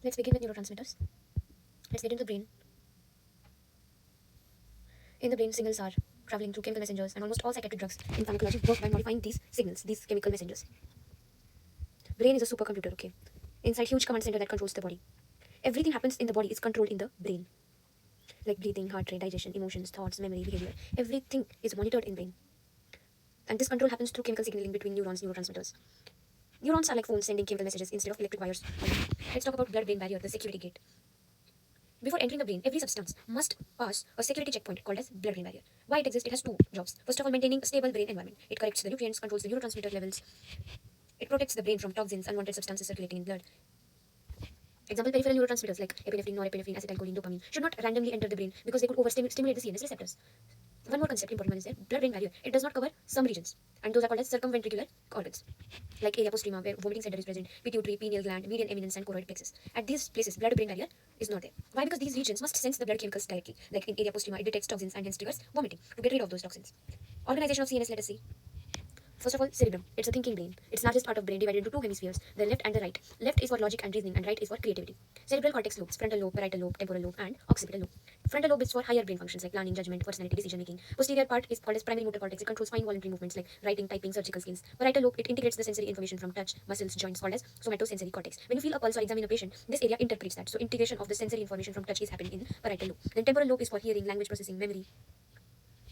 Let's begin with neurotransmitters. Let's get into the brain. In the brain, signals are traveling through chemical messengers, and almost all psychiatric drugs in pharmacology work by modifying these signals, these chemical messengers. Brain is a supercomputer, okay? Inside huge command center that controls the body. Everything happens in the body is controlled in the brain. Like breathing, heart rate, digestion, emotions, thoughts, memory, behavior. Everything is monitored in brain. And this control happens through chemical signaling between neurons, neurotransmitters. Neurons are like phones sending chemical messages instead of electric wires. Let's talk about blood-brain barrier, the security gate. Before entering the brain, every substance must pass a security checkpoint called as blood-brain barrier. Why it exists? It has two jobs. First of all, maintaining a stable brain environment. It corrects the nutrients, controls the neurotransmitter levels. It protects the brain from toxins, unwanted substances circulating in blood. Example, peripheral neurotransmitters like epinephrine, norepinephrine, acetylcholine, dopamine should not randomly enter the brain because they could overstimulate the CNS receptors. One more concept, important one is there, blood-brain barrier. It does not cover some regions, and those are called as circumventricular organs, like area postrema, where vomiting center is present, pituitary, pineal gland, median eminence, and choroid plexus. At these places, blood-brain barrier is not there. Why? Because these regions must sense the blood chemicals directly. Like in area postrema, it detects toxins and hence triggers vomiting to get rid of those toxins. Organization of CNS, let us see. First of all, cerebrum. It's a thinking brain. It's largest part of brain divided into two hemispheres, the left and the right. Left is for logic and reasoning, and right is for creativity. Cerebral cortex lobes, frontal lobe, parietal lobe, temporal lobe, and occipital lobe. Frontal lobe is for higher brain functions like planning, judgment, personality, decision making. Posterior part is called as primary motor cortex. It controls fine voluntary movements like writing, typing, surgical skills. Parietal lobe, it integrates the sensory information from touch, muscles, joints, called as somatosensory cortex. When you feel a pulse or examine a patient, this area interprets that. So integration of the sensory information from touch is happening in parietal lobe. Then temporal lobe is for hearing, language processing, memory,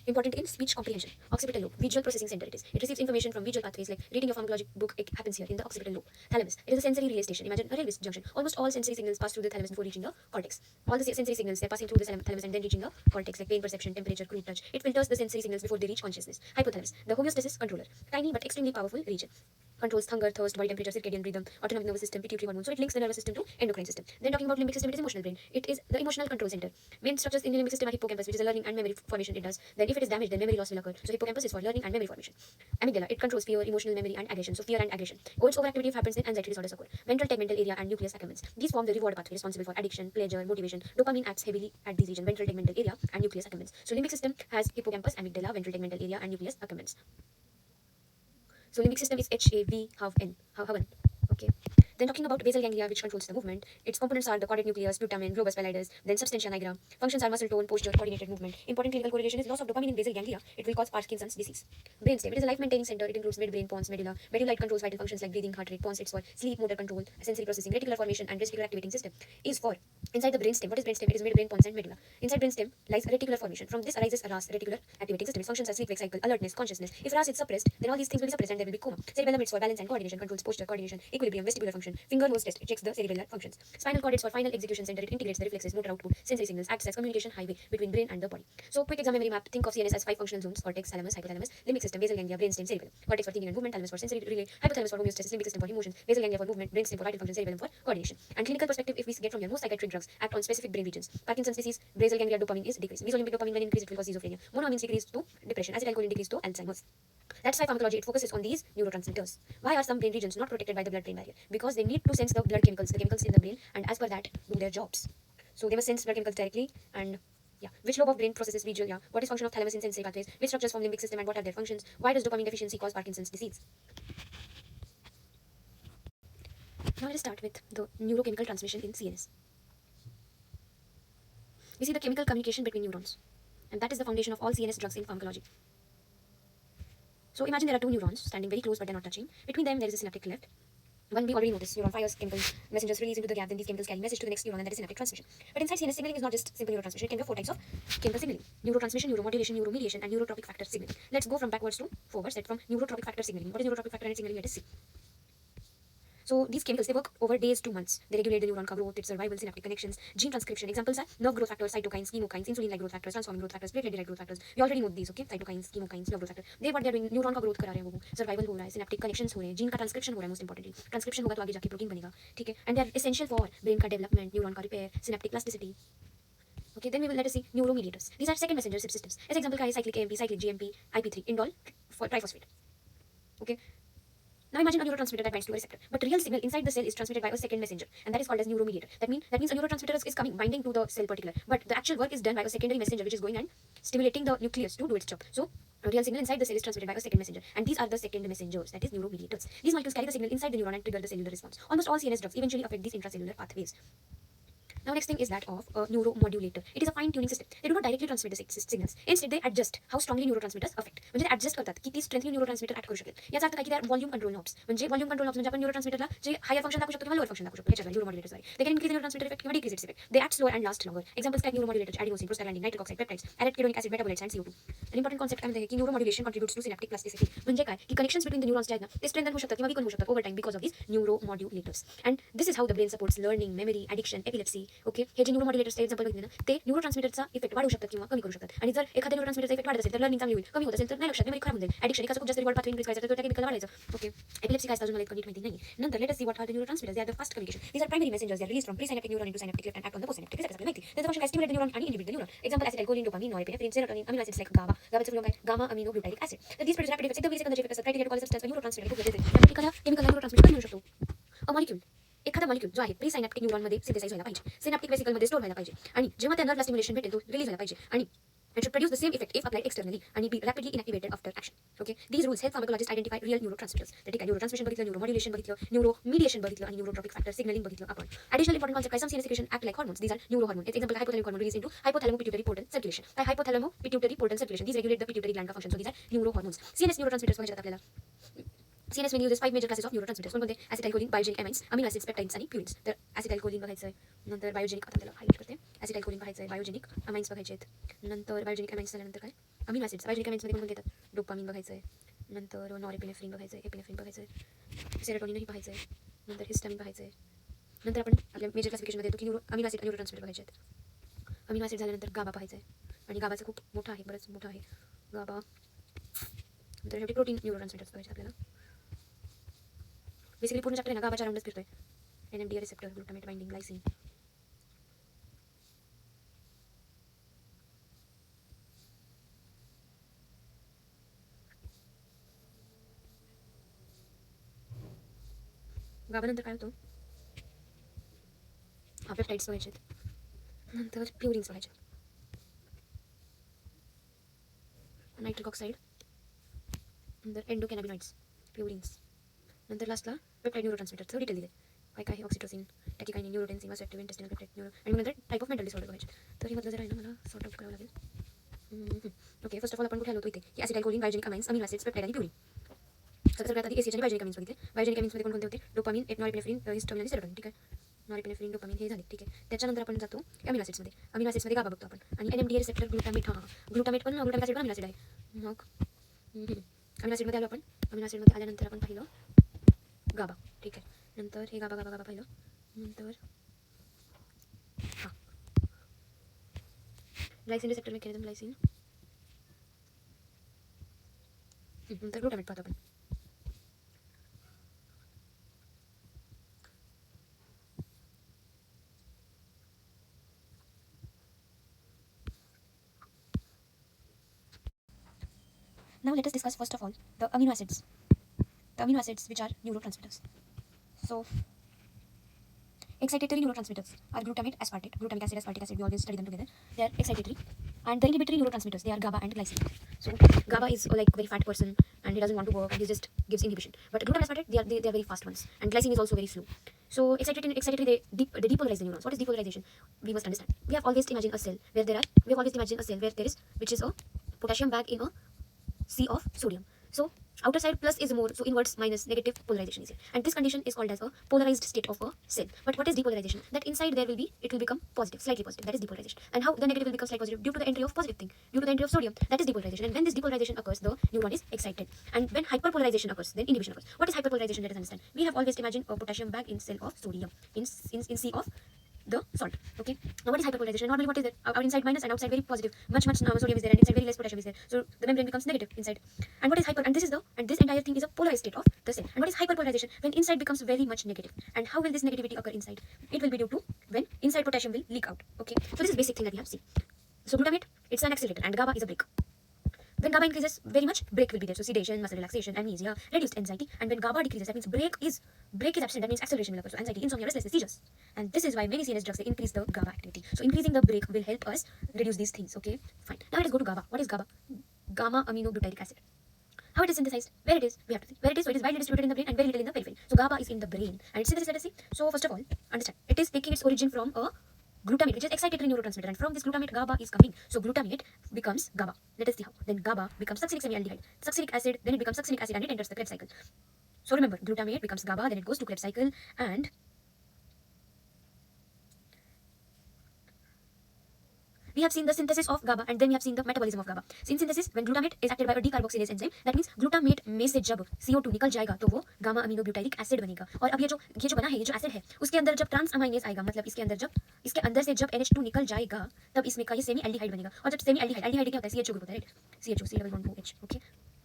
important in speech comprehension. Occipital lobe, visual processing center it is. It receives information from visual pathways like reading your pharmacologic book. It happens here in the occipital lobe. Thalamus, it is a sensory relay station. Imagine a railway junction. Almost all sensory signals pass through the thalamus before reaching the cortex. All the sensory signals, they're passing through the thalamus and then reaching the cortex, like pain perception, temperature, crude touch. It filters the sensory signals before they reach consciousness. Hypothalamus, the homeostasis controller. Tiny but extremely powerful region. Controls hunger, thirst, body temperature, circadian rhythm, autonomic nervous system, pituitary hormone. So it links the nervous system to endocrine system. Then talking about limbic system, it is emotional brain. It is the emotional control center. Main structures in the limbic system are hippocampus, which is a learning and memory formation it does. Then if it is damaged, then memory loss will occur. So hippocampus is for learning and memory formation. Amygdala, it controls fear, emotional memory, and aggression. So fear and aggression. Its overactivity happens when anxiety disorders occur. Ventral tegmental area and nucleus accumbens. These form the reward pathway responsible for addiction, pleasure, motivation. Dopamine acts heavily at these regions, ventral tegmental area and nucleus accumbens. So limbic system has hippocampus, amygdala, ventral tegmental area, and nucleus accumbens. So limbic system is HAV Havan. Okay. Then talking about basal ganglia, which controls the movement. Its components are the caudate nucleus, putamen, globus pallidus, then substantia nigra. Functions are muscle tone, posture, coordinated movement. Important clinical correlation is loss of dopamine in basal ganglia. It will cause Parkinson's disease. Brainstem. It is a life-maintaining center. It includes midbrain, pons, medulla. Medulla, it controls vital functions like breathing, heart rate. Pons, it's for sleep, motor control, sensory processing. Reticular formation and reticular activating system is for inside the brainstem. What is brainstem? It is midbrain, pons, and medulla. Inside brainstem lies reticular formation. From this arises a RAS, reticular activating system. It functions as sleep-wake cycle, alertness, consciousness. If RAS is suppressed, then all these things will be suppressed and there will be coma. Cerebellum, it's for balance and coordination, controls posture, coordination, equilibrium, vestibular function. Finger nose test, it checks the cerebellar functions. Spinal cord is for final execution center. It integrates the reflexes, motor output, sensory signals, acts as communication highway between brain and the body. So quick exam memory map. Think of CNS as 5 functional zones: cortex, thalamus, hypothalamus, limbic system, basal ganglia, brainstem, cerebellum. Cortex for thinking and movement, thalamus for sensory relay, hypothalamus for homeostasis, limbic system for emotions, basal ganglia for movement, brainstem for vital function, cerebellum for coordination. And clinical perspective, if we get from here, most psychiatric drugs act on specific brain regions. Parkinson's disease, basal ganglia dopamine is decreased. Mesolimbic dopamine when increased, it will cause schizophrenia. Monoamines decreased to depression. Acetylcholine decreased to Alzheimer's. That's why pharmacology it focuses on these neurotransmitters. Why are some brain regions not protected by the blood-brain barrier? Because they need to sense the blood chemicals, the chemicals in the brain, and as per that, do their jobs. So they must sense blood chemicals directly. And yeah, which lobe of brain processes visual? Yeah, what is function of thalamus in sensory pathways? Which structures form limbic system and what are their functions? Why does dopamine deficiency cause Parkinson's disease? Now let us start with the neurochemical transmission in CNS. We see the chemical communication between neurons, and that is the foundation of all CNS drugs in pharmacology. So imagine there are two neurons standing very close but they're not touching. Between them there is a synaptic cleft. One we already noticed, neuron fires chemical messengers release into the gap, then these chemicals carry message to the next neuron, and that is synaptic transmission. But inside CNS signaling is not just simple neurotransmission, it can be 4 types of chemical signaling: neurotransmission, neuromodulation, neuromediation, and neurotropic factor signaling. Let's go from backwards to forwards. That from neurotropic factor signaling. What is neurotropic factor and signaling? Let us see. So these chemicals, they work over days to months. They regulate the neuron growth, its survival, synaptic connections, gene transcription. Examples are nerve growth factors, cytokines, chemokines, insulin-like growth factors, transforming growth factors, platelet-derived growth factors. We already know these, okay? Cytokines, chemokines, nerve growth factor. They what they're doing, neuron का growth करा रहे हैं वो, survival हो रहा है, synaptic connections हो रहे हैं, gene का transcription हो रहा है, most importantly. Transcription होगा तो आगे जाके protein बनेगा, ठीक है? And they are essential for brain का development, neuron का repair, synaptic plasticity. Okay, then we will let us see neuromediators. These are second messenger systems. As example, cyclic AMP, cyclic GMP, IP3, indole, for triphosphate. Okay. Now imagine a neurotransmitter that binds to a receptor, but real signal inside the cell is transmitted by a second messenger, and that is called as neuromediator. That means a neurotransmitter is coming, binding to the cell particular, but the actual work is done by a secondary messenger which is going and stimulating the nucleus to do its job. So a real signal inside the cell is transmitted by a second messenger, and these are the second messengers, that is neuromediators. These molecules carry the signal inside the neuron and trigger the cellular response. Almost all CNS drugs eventually affect these intracellular pathways. Now next thing is that of a neuromodulator. It is a fine tuning system. They do not directly transmit the signals. Instead they adjust how strongly neurotransmitters affect. म्हणजे ते adjust करतात की ती strengthly neurotransmitter act करू शकेल. याचा अर्थ काय की त्या volume control knobs. म्हणजे volume control knobs म्हणजे आपण neurotransmitterला जे higher function दाखवू शकतो किंवा lower function दाखवू शकतो. ह्याच्याद्वारे neuromodulators द्वारे. They can increase the neurotransmitter effect किंवा decrease its effect. They act slower and last longer. Examples like neuromodulators, adenosine, prostaglandin, nitric oxide, peptides, arachidonic acid, metabolites and CO2. An important concept काय म्हणते की neuromodulation contributes to synaptic plasticity. म्हणजे काय की connections between the neurons जे आहेत ना ते strengthen होऊ शकतात किंवा weaken होऊ शकतात over time because of these neuromodulators. And this is how the brain supports learning, memory, addiction, epilepsy. Okay, hey J neuromodulators example बघितले ना ते न्यूरोट्रान्समीटरचा इफेक्ट वाढवू शकतात किंवा कमी करू शकतात. आणि जर एखाद्या न्यूरोट्रान्समीटरचा इफेक्ट वाढत असेल तर लर्निंग चांगली होईल, कमी होत असेल तर नाही लक्षात मेमरी खराब होऊन जाईल, ॲडिक्शन एकाचं खूप जास्त रिवॉर्ड पाथवे इनक्रीज करायचं तर त्या केमिकल वाढायचं. ओके, एपिलेप्सी काय असतं अजून मला इतकं नीट माहिती नाही. नंतर let us see what are the neurotransmitters. They are the fast communication. These are primary messengers. They are released from presynaptic neuron into synaptic cleft and act on the postsynaptic. हे आपल्याला माहिती. त्यांचं function काय stimulate the neuron आणि inhibit the neuron. Example acetylcholine, dopamine, norepinephrine, serotonin, amino acids like GABA. गाबाचं full काय gamma amino glutaric acid. तर these produce rapid effects. एकदम मिलीसेकंदाचे इफेक्ट असतात. Criteria to call substance neurotransmitter खूप गरजेचं आहे. त्यामुळे एखाद्या केमिकलला न्यूरोट्रान्समीटर म्हणू शकतो. अ मॉलिक्यूल एखादा मॉलिक्यूल जो आहे प्री सायनॅप्टिक न्यूरॉनमध्ये सिंथेसाइज व्हायला पाहिजे, सिनॅप्टिक वेसिकलमध्ये स्टोर व्हायला पाहिजे आणि जेव्हा त्या नर्वला स्टिम्युलेशन भेटेल तो रिलीज व्हायला पाहिजे आणि it should produce the same effect if applied externally and be rapidly inactivated after action. Okay, these rules help pharmacologists identify real neurotransmitters. तर ठीक आहे, न्यूरोट्रान्समिशन बघितलं, न्यूरोमॉड्युलेशन बघितलं, न्यूरोमीडिएशन बघितलं आणि न्यूरोट्रॉपिक फॅक्टर सिग्नलिंग बघितलं आपण. Additional important concept काय some CNS secretion act like hormones. These are neurohormones. Example hypothalamic hormone released into hypothalamo-pituitary portal circulation. काय hypothalamo-pituitary portal circulation. These regulate the pituitary gland function. So these are neurohormones. CNS neurotransmitters बघायचे आपल्याला. CNS mainly uses 5 major classes of neurotransmitters. कोणते? Acetylcholine, biogenic amines, amino acids, peptides आणि purines. तर acetylcholine बघायचं आहे. नंतर biogenic आता त्याला हायलाइट करते. acetylcholine बघायचं आहे, biogenic amines बघायचे आहेत. नंतर biogenic amines झाल्यानंतर काय? amino acids. biogenic amines मध्ये कोणते येतात? डोपामिन बघायचं आहे. नंतर नॉरएपिनेफ्रिन बघायचं आहे, एपिनेफ्रिन बघायचं आहे. सेरोटोनिनही पाहायचं आहे. नंतर हिस्टामिन पाहायचं आहे. नंतर आपण आपल्या मेजर क्लासिफिकेशनमध्ये येतो की अमिनो ॲसिड न्यूरोट्रान्समिटर बघायचे आहेत. अमिनो ॲसिड झाल्यानंतर गाबा पाहायचं आहे आणि गाबाचं खूप मोठं आहे, बरंच मोठं आहे गाबा. नंतर शेवटी प्रोटीन न्यूरोट्रान्समिटर्स बघायचे आपल्याला. बेसिकली पूर्ण चॅप्टर आहे ना गाबाच्या राऊंडच फिरतोय. NMDA receptor, glutamate binding, lysine. गाबानंतर काय होतं? पेप्टाइड्स बघायचे आहेत. नंतर प्युरिन्स बघायचे. Nitric oxide. नंतर एंडोकॅनाबिनॉइड्स, प्युरिन्स. नंतर लास्टला पेप्टाइड न्यूरोट्रान्समिटरचं डिटेल दिले. काय काय ऑक्सिटोसिन, टॅकिकायनिन, न्यूरोटेन्सिन, वासोएक्टिव्ह, इंटेस्टिनल पेप्टाइड न्यूरो आणि नंतर टाइप ऑफ मेंटल डिसऑर्डर बघायचे. तर हे मधलं जरा आहे ना मला सॉर्ट आउट करावं लागेल. ओके, फर्स्ट ऑफ ऑल आपण कुठे आलो होतो इथे की acetylcholine, biogenic amines, amino acids, peptide आणि प्युरिन. सगळ्यात आधी एसिड आणि बायोजेनिक अमाइन्स बघितले. बायोजेनिक अमाइन्समध्ये कोणते होते? डोपामिन, नॉरएपिनेफ्रिन, हिस्टामिन आणि सेरोटोनिन. ठीक आहे, नॉरएपिनेफ्रिन, डोपामिन हे झाले. ठीक आहे, त्याच्यानंतर आपण जातो अमिनो ॲसिड्समध्ये. अमिनो ॲसिड्समध्ये गाबा बघतो आपण आणि NMDA रिसेप्टर, ग्लुटामेट. ग्लुटामेट पण ग्लुटामिक ॲसिड पण अमिनो ॲसिड आहे. मग अमिनो ॲसिडमध्ये आलो आपण. अमिनो ॲसिडमध्ये आल्यानंतर आपण पाहिलं गाबा. ठीक आहे, नंतर हे गाबा गाबा गाबा पाहिलं. नंतर ग्लायसिन रिसेप्टर मेकॅनिझम, ग्लायसिन. नंतर ग्लुटामेट पाहतो आपण. Now let us discuss first of all the amino acids. The amino acids which are neurotransmitters. So excitatory neurotransmitters are glutamate, aspartate, glutamic acid, aspartic acid. We always study them together. They are excitatory. And the inhibitory neurotransmitters, they are GABA and glycine. So GABA is like very fat person and he doesn't want to work and he just gives inhibition. But glutamate, aspartate, they are very fast ones. And glycine is also very slow. So excitatory they depolarize the neurons. What is depolarization? We must understand. We have always imagined a cell where there is which is a potassium bag in a sea of sodium. So outer side plus is more, so inverse minus negative polarization is here. And this condition is called as a polarized state of a cell. But what is depolarization? That inside there will be, it will become positive, slightly positive. That is depolarization. And how the negative will become slightly positive? Due to the entry of positive thing, due to the entry of sodium. That is depolarization. And when this depolarization occurs, the neuron is excited. And when hyperpolarization occurs, then inhibition occurs. What is hyperpolarization? Let us understand. We have always imagined a potassium bag in cell of sodium, in sea of the salt. Okay, now what is hyperpolarization? Normally what is that? Our inside minus and outside very positive. Much sodium is there and inside very less potassium is there, so the membrane becomes negative inside. And what is hyper? And this entire thing is a polarized state of the cell. And what is hyperpolarization? When inside becomes very much negative. And how will this negativity occur inside? It will be due to when inside potassium will leak out. Okay, so this is basic thing that we have seen. So glutamate, it's an accelerator and GABA is a brake. When GABA increases very much, brake will be there. So sedation, muscle relaxation, amnesia, reduced anxiety. And when GABA decreases, that means brake is absent. That means acceleration will occur. So anxiety, insomnia, restlessness, seizures. And this is why many CNS drugs, they increase the GABA activity. So increasing the brake will help us reduce these things. Okay, fine. Now let us go to GABA. What is GABA? Gamma aminobutyric acid. How it is synthesized? Where it is? We have to see. Where it is? So it is widely distributed in the brain and very little in the periphery. So GABA is in the brain. And its synthesis, let us see. So first of all, understand. It is taking its origin from a glutamate, which is excitatory neurotransmitter. And from this glutamate, GABA is coming. So glutamate becomes GABA. Let us see how. Then GABA becomes succinic semialdehyde. Succinic acid, then it becomes succinic acid and it enters the Krebs cycle. So remember, glutamate becomes GABA, then it goes to Krebs cycle, and we have seen the synthesis of GABA and then we have seen the metabolism of GABA. In synthesis, when glutamate is acted by a decarboxylase enzyme, that means glutamate में से जब CO2 निकल जाएगा तो वो gamma अमीनोब्यूटाइरिक acid बनेगा. और अब ये जो बना है, ये जो एसिड है, उसके अंदर जब ट्रांस अमाइनेज आएगा, मतलब इसके अंदर से जब NH2 निकल जाएगा, तब इसमें का ये सेमी एल्डिहाइड बनेगा. और जब सेमी एल्डिहाइड क्या होता है? CHO ग्रुप होता है, राइट? CHO C+1OH. ओके,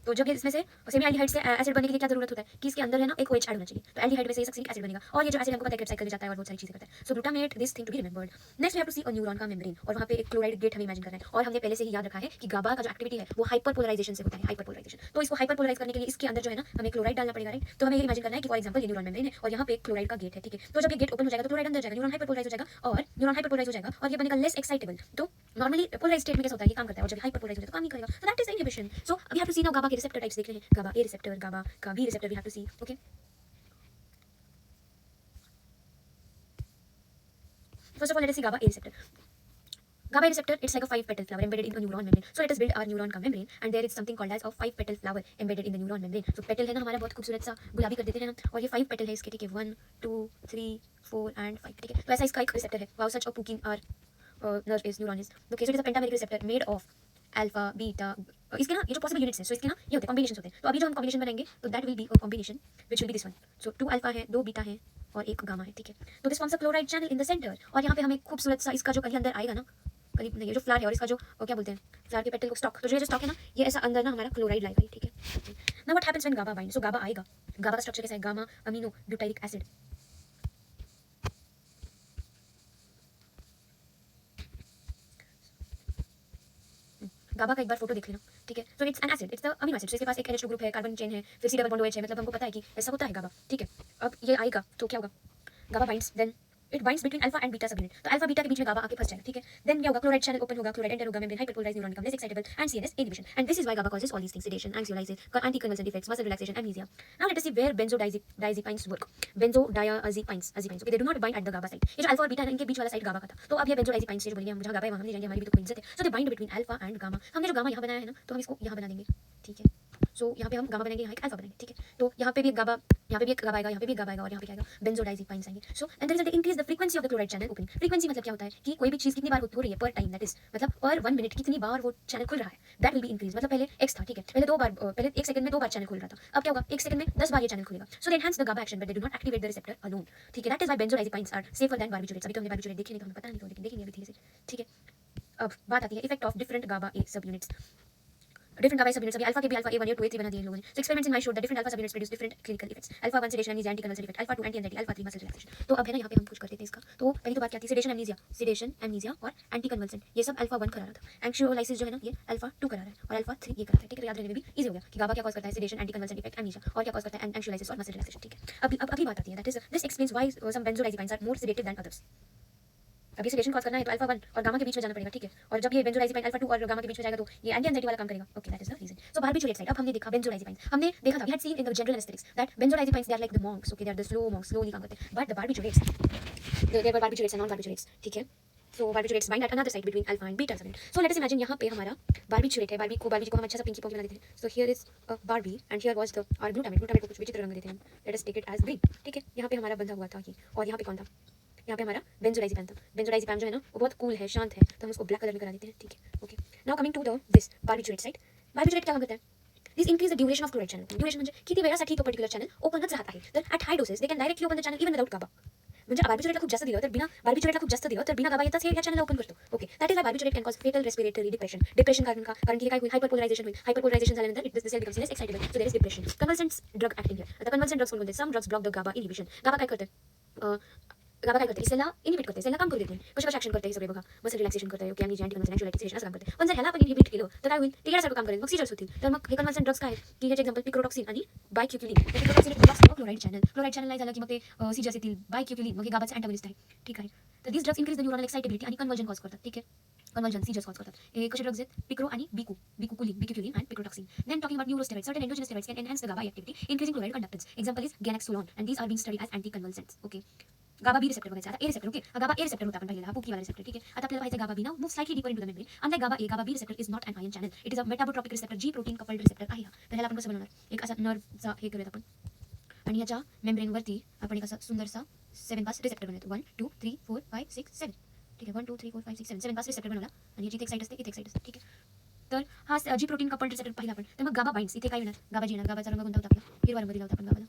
तो जब ये इसमें से सेमी एल्डिहाइड से एसिड बनने के लिए क्या जरूरत होता है कि इसके अंदर है ना एक OH ऐड होना चाहिए. तो एल्डिहाइड में से सक्सिनिक एसिड बनेगा और ये जो एसिड हमको पता है Krebs साइकिल में जाता है और बहुत सारी चीजें करता है. So glutamate, this thing to be remembered. Next we have to see a neuron का मेम्ब्रेन और वहां पे एक क्लोराइड गेट हमें इमेजिन करना है. और हमने पहले से ही याद रखा है कि गाबा का जो एक्टिविटी है वो हाइपरपोलराइजेशन से होता है. हाइपरपोलराइजेशन, तो इसको हाइपरपोलराइज करने के लिए इसके अंदर जो है ना हमें क्लोराइड डालना पड़ेगा, राइट? तो हमें ये इमेजिन करना है कि फॉर एग्जांपल ये न्यूरॉन मेम्ब्रेन है और यहाँ पे एक क्लोराइड का गेट है, ठीक है? तो जब ये गेट ओपन हो जाएगा तो क्लोराइड अंदर जाएगा, न्यूरॉन हाइपरपोलराइज हो जाएगा और न्यूरॉन हाइपरपोलराइज हो जाएगा और ये बनेगा लेस एक्साइटेबल. तो नॉर्मली पोलराइज स्टेट में कैसा होता है, ये काम करता है, और जब हाइपरपोलराइज हो जाता है तो काम नहीं करेगा. So that is inhibition. So we have to see now GABA के रिसेप्टर टाइप्स देख रहे हैं. गाबा ए रिसेप्टर, गाबा का B receptor, we have to see. Okay, first of all let us see GABA A receptor. GABA A receptor, it's like a 5-petal flower embedded in a neuron membrane. So let us build our neuron का membrane and there is something called as a 5-petal flower embedded in the neuron membrane. So petal है ना हमारा बहुत खूबसूरत सा गुलाबी कर देते हैं हम, और ये 5 petal है इसके, ठीक है? 1 2 3 4 and 5, ठीक है? तो ऐसा इसका एक रिसेप्टर है. Wow, such a poking our nerve is, neuron is. Okay, so it is a pentameric receptor made of alpha beta. इसके ना ये जो पॉसिबल यूनिट्स है, सो इसके ना ये होते हैं कॉम्बिनेशंस होते हैं. तो अभी जो हम कॉम्बिनेशन बनाएंगे तो that will be a combination which will be this one. So 2 alpha है, 2 बीटा है और 1 गामा है, ठीक है? तो this forms a chloride channel in the centre. और यहाँ पे हमें खूबसूरत सा इसका जो कली अंदर आएगा ना, कली नहीं, ये जो फ्लावर है और इसका जो क्या बोलते हैं फ्लावर के पेटल को स्टॉक, तो जो स्टॉक है ना ये ऐसा अंदर ना हमारा क्लोराइड लाएगा, ठीक है? Now what happens when GABA bind? So GABA आएगा. गाबा का स्ट्रक्चर कैसा है? Gamma amino butyric acid. GABA का एक बार फोटो देख लेना, ठीक है? So it's an acid, it's the amino acid. इसके पास एक NH2 ग्रुप है, कार्बन चेन है, फिर C डबल बॉन्ड OH है, मतलब हमको पता है कि ऐसा होता है गाबा, ठीक है? अब ये आएगा तो क्या होगा? GABA binds, then it binds between alpha and beta subunit. तो अल्फा बीटा के बीच में गाबा आके फंस जाएगा, ठीक है? देन क्या होगा? क्लोराइड चैनल ओपन होगा, क्लोराइड एंटर होगा, membrane hyperpolarize, neuron become less excitable and CNS inhibition. And this is why GABA causes all these things: sedation, anxiolysis, anticonvulsant effects, muscle relaxation, amnesia. Now let us see where benzodiazepines work. Benzodiazepines, okay, they do not bind at the GABA site. ये जो alpha और beta है इनके बीच वाला side गाबा का था. तो अब ये बेंजोडाइजेपाइंस से जो बोलेंगे हम, जहाँ गाबा है वहाँ हम नहीं जाएंगे, हमारी भी तो कोई इज्जत है. So they bind between alpha and gamma. हमने जो गामा यहाँ बनाया है ना, तो हम इसको यहाँ बना देंगे, ठीक है? सो यहाँ पे हम गामा बनाएंगे, यहाँ एक अल्फा बनाएंगे, ठीक है? तो यहाँ पे भी एक गाबा, यहाँ पे भी एक गाबा आएगा, यहाँ पे भी एक गाबा आएगा और यहाँ पे क्या आएगा? बेंजोडाइजेपाइंस आएंगे. So and the result increase the frequency of the chloride channel opening. Frequency मतलब क्या होता है कि कोई भी चीज कितनी बार हो रही है पर टाइम, दैट इज मतलब पर 1 मिनट कितनी बार वो चैनल खुल रहा है, दैट विल बी इंक्रीज. मतलब पहले x था, ठीक है? पहले 1 सेकंड में 2 बार चैनल खुल रहा था. अब क्या होगा? 1 सेकंड में 10 बार ये चैनल खुलेगा. So they enhance the GABA action but they do not activate the receptor alone, ठीक है? That is why benzodiazepines are safer than barbiturates. अभी तो हमने बार्बिटूरेट देखे नहीं तो हमें पता नहीं, तो लेकिन देखेंगे अभी धीरे से, ठीक है? अब बात आती है इफेक्ट ऑफ डिफरेंट गाबा ए सब यूनिट्स. Different GABA subunits, अभी अल्फा के भी अल्फा A1 A2 A3 बना दिए इन लोगों ने. So experiments in mice showed that different alpha subunits produce different clinical effects. Alpha 1 sedation, amnesia, anticonvulsant effect. Alpha 2 anti-anxiety, alpha 3 muscle relaxation. तो अब है ना यहाँ पे हम कुछ करते थे इसका. तो पहली तो बात क्या थी? sedation, amnesia और anticonvulsant. ये सब अल्फा 1 करा रहा था. Anxiolysis जो है ना ये अल्फा 2 करा रहा है और अल्फा 3 ये करा रहा है, ठीक है? तो याद रखने में भी इजी हो गया कि गाबा क्या कॉज करता है? sedation, anticonvulsant effect, amnesia, और क्या कॉज करता है? anxiolysis और muscle relaxation, ठीक है? अब अगली बात आती है, that is this explains why some benzodiazepines are more sedative than others. अभी सेडेशन कॉज करना है तो अल्फा 1 और गामा के बीच में जाना पड़ेगा, ठीक है? और जब ये बेंजोडाइजेपाइन अल्फा 2 और गामा के बीच में जाएगा तो ये एंटी एंजाइटी वाला काम करेगा. Okay, that is the reason. So barbiturate side, अब हमने देखा बेंजोडाइजेपाइन, हमने देखा था, we had seen in the general anaesthetics that benzodiazepines they are like the monks, okay? They are the slow monks, slowly काम करते हैं. But the barbiturates, there were barbiturates and non barbiturates, ठीक है? So barbiturates bind at another side between alpha and beta subunit. So let us imagine यहाँ पे हमारा बार्बिटूरेट है. Barbie को हम अच्छा सा पिंकी पॉन्की बना देते हैं. So here is a Barbie and here was the our glutamate को कुछ विचित्र रंग देते हैं. Let us take it as green, ठीक है? यहाँ पे हमारा बंधा हुआ था ये, और यहाँ पे कौन था? यहाँ पे हमारा बेंजोडाइजेपाइन था. बेंजोडाइजेपाइन जो है ना वो बहुत कूल है, शांत है, तो हम उसको ब्लैक कलर में करा देते हैं, ठीक है? Okay, now coming to the this barbiturate side. Barbiturate क्या काम करता है? This increase the duration of chloride channel. Duration म्हणजे किती वेळासाठी तो पर्टिक्युलर चॅनल ओपनच राहत आहे. तर at high doses they can directly open the channel even without GABA. म्हणजे बार्बिटूरेटला खूप जास्त दिलं तर बिना गाबा येताच हे या चॅनलला ओपन करतो. Okay, that is why barbiturate can cause fatal respiratory depression कारण की काय होईल? हायपरपोलरायझेशन होईल. हायपरपोलरायझेशन झाल्यानंतर it the cell becomes less excitable, so there is depression. Convulsants drug acting here. आता कन्वल्संट ड्रग्स कोणते? Some drugs block the GABA inhibition. GABA काय करते? गाबा काय करते, सेलला इनिबिट करते, सेलला काम करू देत नाही. कशा ऍक्शन करते हे सगळे बघा. मसल रिलॅक्सेशन करते, ओके, आणि जी अँटी कन्व्हल्संट ऍक्शन असं काम करते. पण जर ह्याला आपण इनिबिट केलं तर काय होईल, ते येण्यासारखं काम करेल, मग सीजर्स होतील. तर मग हे कन्व्हल्संट ड्रग्स काय आहेत की ह्याचे एक्झाम्पल पिक्रोटॉक्सिन आणि bicuculline. Picrotoxin blocks chloride channel, chloride channel नाही झालं की मग ते सीजर्स येतील. बायक्युक्युलिन मग हे गाबाचे अँटागोनिस्ट आहे. ठीक आहे. तर this drugs increase the neural excitability आणि कन्वर्जन कॉज करतात. ठीक आहे, कन्वर्जन सीजर्स कॉज करतात. हे कसे ड्रग्स आहेत, पिक्रो आणि बिकुकुलिन and picrotoxin. Then talking about neurosteroids, certain endogenous steroids can enhance the GABA activity, increasing chloride conductance. Example is ganaxolone, and these are being studied as anticonvulsants. Okay. GABA B receptor बघायचा. आता ए receptor, okay, हा गाबा A receptor होता आपण पाहिलेला, हा पुकी वाला receptor. ठीक आहे. आता आपल्याला पाहायचं GABA B. Now move slightly deeper into the membrane. Unlike GABA A, GABA B receptor is not an ion channel. It is a metabotropic receptor, G protein coupled receptor आहे. तर ह्याला आपण कसं बनवणार, एक असा नर्वचा हे करूयात आपण, आणि ह्याच्या मेम्ब्रेनवरती आपण एक असा सुंदरसा 7 पास रिसेप्टर बनवतो. 1 2 3 4 5 6 7. ठीक आहे, 1 2 3 4 5 6 7 7 पास रिसेप्टर बनवला, आणि याची एक साईड असते, इथे एक साईड असते. ठीक आहे. तर हा जी प्रोटीन कपल्ड रिसेप्टर पाहिला आपण, तर मग गाबा बाइंड्स. इथे काय येणार, गाबाजी येणार. गाबाचा रंग कोणता होता आपला, हिरवा रंग दिला होता आपण गाबाला.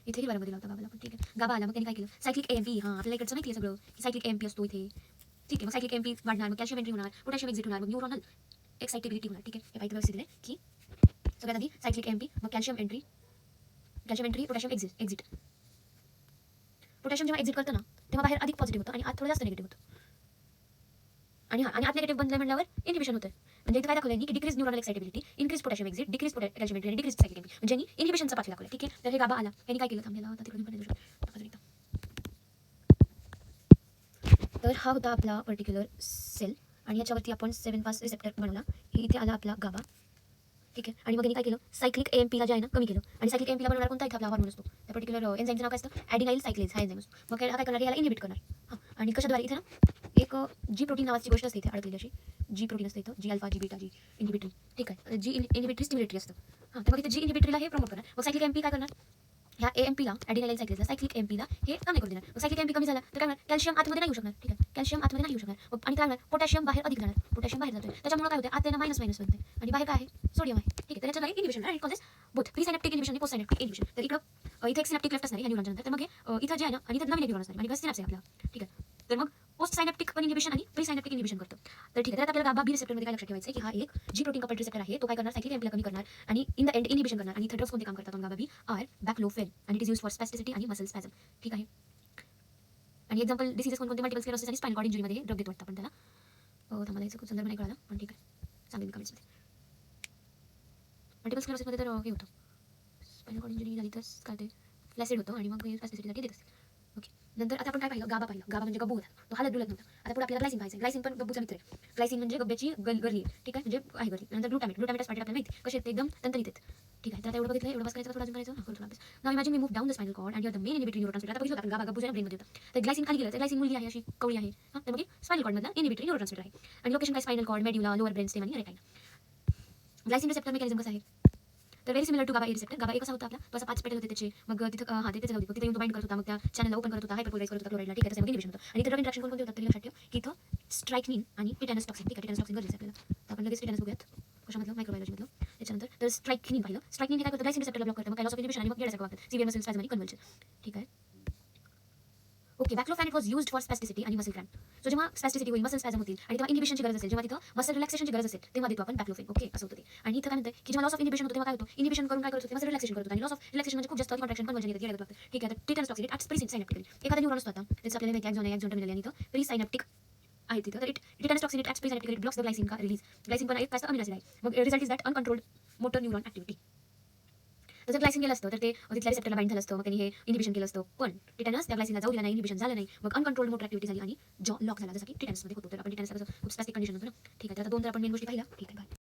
इथे हिरवा रंग दिला होता गाबाला आपण. ठीक आहे. गाबा आला, मग त्यांनी काय केलं, सायक्लिक एएमपी. हां, आपल्याला इकडचं माहिती आहे सगळं की सायक्लिक एएमपी असतो इथे. ठीक आहे. मग सायक्लिक एएमपी वाढणार, मग कॅल्शियम एंट्री होणार, पोटॅशियम एक्झिट होणार, मग न्यूरॉनल एक्साइटेबिलिटी होणार. ठीक आहे, हे पाहिजे व्यवस्थित दिले की सगळ्यात आधी सायक्लिक एएमपी, मग calcium entry, potassium exit. Potassium जेव्हा एक्झिट करतं ना, तेव्हा बाहेर अधिक पॉझिटिव्ह होतं आणि आत थोडं जास्त निगेटिव्ह होतं. आणि आत निगेटिव्ह बनलं म्हणल्यावर इनहिबिशन होतं. म्हणजे इथे काय दाखवलं की decrease neuronal excitability, increase potassium exit, decrease calcium entry आणि डिक्रीज सायक्लिक एएमपी. म्हणजे इनहिबिशनचा पाथ दाखवला. ठीक आहे. तर हे गाबा आला, यांनी काय केलं, थांबलेला होता तिकडून पण तर हा होता आपला पर्टिक्युलर सेल, आणि याच्यावरती आपण 7 पास रिसेप्टर बनवला. इथे आला आपला गाबा. ठीक आहे. आणि मग यांनी काय केलं, सायक्लिक एएमपीला जे आहे ना कमी केलं, आणि सायक्लिक एएमपीला बनवणार कोणता इथे आपला हॉर्मोन असतो, त्या पर्टिक्युलर एन्झाईमचं नाव काय असतं, ॲडिनाइल सायक्लेज हा एन्झाईम असतो. मग हा काय करणार, याला इनिबिट करणार. हां, आणि कशाद्वारे, इथे ना एक जी प्रोटीन नावाची गोष्ट असते इथे अडकलेली अशी, जी प्रोटीन असते इथं, जी अल्फा, जी बीटा, जी इनिबिटरी. ठीक आहे. जी इनिबिटरी स्टिम्युलेटरी असतं. हां, तर मग इथे जी इनिबिटरीला हे प्रमोट करणार. मग सायक्लिक एएमपी काय करणार, ह्या एएमपीला, ॲडिनाइल सायक्लेजला, सायक्लिक एएमपीला हे काम नाही करू देणार. मग सायक्लिक एएमपी कमी झाला तर काय होणार, कॅल्शियम आतमध्ये नाही येऊ शकणार. ठीक आहे, कॅल्शियम आतमध्ये नाही येऊ शकणार. आणि काय होणार, पोटॅशियम बाहेर अधिक जाणार. पोटॅशियम बाहेर जातोय, त्याच्यामुळे काय होते, आत आहे मायनस मायनस बनते, आणि बाहेर काय आहे, सोडियम आहे. ठीक आहे. तर याच्याद्वारे इनिबिशन आणि कॉजेस बोथ प्री सायनॅप्टिक इनिबिशन आणि पोस्ट सायनॅप्टिक इनिबिशन. तर इथे एक सिनॅप्टिक लेफ्ट असणार या न्यूरॉनच्या नंतर. तर मग हे इथं जे आहे ना, आणि इथं नवीन न्यूरॉन असणार, आणि सिनॅप्स आहे आपला. ठीक आहे. तर मग पोस्ट सायनॅप्टिक पण इनिबिशन आणि प्री सायनॅप्टिक इनिबिशन करतो. तर ठीक आहे. तर आपल्याला गाबा बी रिसेप्टरमध्ये काय लक्षात ठेवायचं आहे की हा एक जी प्रोटीन कपल्ड रिसेप्टर आहे, तो काय करणार, सायक्लिक एएमपीला कमी करणार आणि इन द एंड इनिबिशन करणार. आणि इथं ड्रग्स कोणते काम करतात गाबा बी आर बॅक्लोफेन, आणि it is used for spasticity आणि मसल स्पॅझम. ठीक आहे. आणि एक्झाम्पल डिसीजेस कोणते, मल्टिपल स्क्लेरोसिस आणि स्पायनल कॉर्ड इंजुरीमध्ये ड्रग देतो वाटतं आपण त्याला. थांबा, याचं खूप संदर्भ नाही कळाला, पण ठीक आहे, सांगेन मी कमेंट्समध्ये. मल्टिपल स्क्लेरोसिसमध्ये तर हे होतं, स्पायनल कॉर्ड इंजुरी झाली तर काय ते फ्लॅसिड होतं, आणि मग स्पॅस्टिसिटीसाठी देत असते. ओके. नंतर आता आपण काय पाहिलं, गाबा पाहिलं. गाबा म्हणजे गब्बू होता, तो हालत डुलत नव्हता. आता पुढे आपल्याला ग्लायसिन पाहायचं. ग्लायसिन पण गब्बूचा मित्र आहे. ग्लायसिन म्हणजे गब्ब्याची गरली. ठीक आहे, म्हणजे आहे गरली. नंतर ग्लुटामेट असं आपल्याला माहिती कसे ते एकदम तंतरीत आहेत. ठीक आहे. तर आता एवढं बघितलं, एवढं बस करायचं, थोडं अजून करायचं. करू थोडा अभ्यास. Now imagine me move down the spinal cord and the main inhibitory neurotransmitter. आता बघितलं आपण गाबा गब्बूच्या ब्रेनमध्ये होतं. तर ग्लायसिन खाली गेलं, तर ग्लायसिन मुलगी आहे, अशी कवळी आहे. हां, तर मग स्पायनल कॉर्डमधला इनिबिटरी न्यूरोट्रान्समीटर आहे. आणि लोकेशन काय, spinal cord, medulla, lower brain stem आणि रेटाइना. ग्लायसिन रिसेप्टर मेकॅनिझम कसं आहे, तर very similar to GABA A receptor. GABA A कसा होता आपला, तो असा 5 पेटल होते त्याचे, मग तिथं हां तिथे जाऊ दे, तिथे येऊन तो बाइंड करत होता, मग त्या चॅनलला ओपन करत होता, हायपरपोलाइज करत होता क्लोराइडला. ठीक आहे. त्याचं मग इनिबिशन होतं. आणि इथे ड्रग इंटरॅक्शन कोणते होतात तरी लक्षात ठेव की इथं स्ट्रायक्निन आणि टिटॅनस टॉक्सिन. ठीक आहे. टिटॅनस टॉक्सिन गरजेचं आपल्याला. तर आपण लगेच टिटॅनस बघूयात, कशामधलं, मायक्रोबायोलॉजीमधलं. त्याच्यानंतर तर स्ट्रायक्निन पाहिलं. स्ट्रायक्निन हे काय करतं, ग्लायसिन रिसेप्टरला ब्लॉक करतं, मग काय लॉस ऑफ इनिबिशन आणि मग गेल्यासारखं वागतं, सिव्हिअर मसल स्पॅझम आणि कन्व्हल्शन. ठीक आहे. Okay. Baclofen it was used for spasticity आणि मसल क्रॅम्प. सो जेव्हा स्पॅस्टिसिटी होईल, मसल स्पॅझम होतील, आणि तेव्हा इनिबिशनची गरज असेल, जेव्हा तिथं मसल रिलॅक्सेशनची गरज असेल, तेव्हा देतो आपण बॅक्लोफेन. ओके. असं होतं ते. आणि इथं काय म्हणतं की जेव्हा लॉस ऑफ इनिबिशन होतं, तेव्हा काय होतं, इनिबिशन करून काय करतो, तेव्हा रिलॅक्सेशन करतो, आणि लॉस ऑफ रिलॅक्सेशन म्हणजे खूप जास्त कॉन्ट्रॅक्शन कन्व्हर्जन येतं, गेलं लागतं. ठीक आहे. तर टिटॅनस टॉक्सिन ॲक्ट्स प्री सायनॅप्टिकली. एखादा न्यूरॉन असतो आता, त्याचं आपल्याला माहिती आहे, एक्झॉन टर्मिनल, आणि इथं प्री सायनॅप्टिक आहे तिथं. तर tetanus toxin acts presynaptically, blocks the glycine का रिलीज. ग्लायसिन पण एक काय असतं, अमिनो ॲसिड आहे. मग result is that uncontrolled motor neuron activity. जर ग्लायसिन गेलं असतं तर ते तिथल्या रिसेप्टरला बाइंड झालं असतं, मग त्यांनी हे इनिबिशन केलं असतं, पण टिटॅनस त्या ग्लायसिनला जाऊ दिला नाही, इनिबिशन झालं नाही, मग अनकंट्रोल्ड मोटर ॲक्टिव्हिटी झाली आणि जॉ लॉक झाला, जसं की टिटॅनसमध्ये होतो. तर आपण टिटॅनसला कसं खूप स्पॅस्टिक कंडिशन होतं ना. ठीक आहे. तर आता 2 तर आपण मेन गोष्टी पाहिल्या. ठीक आहे.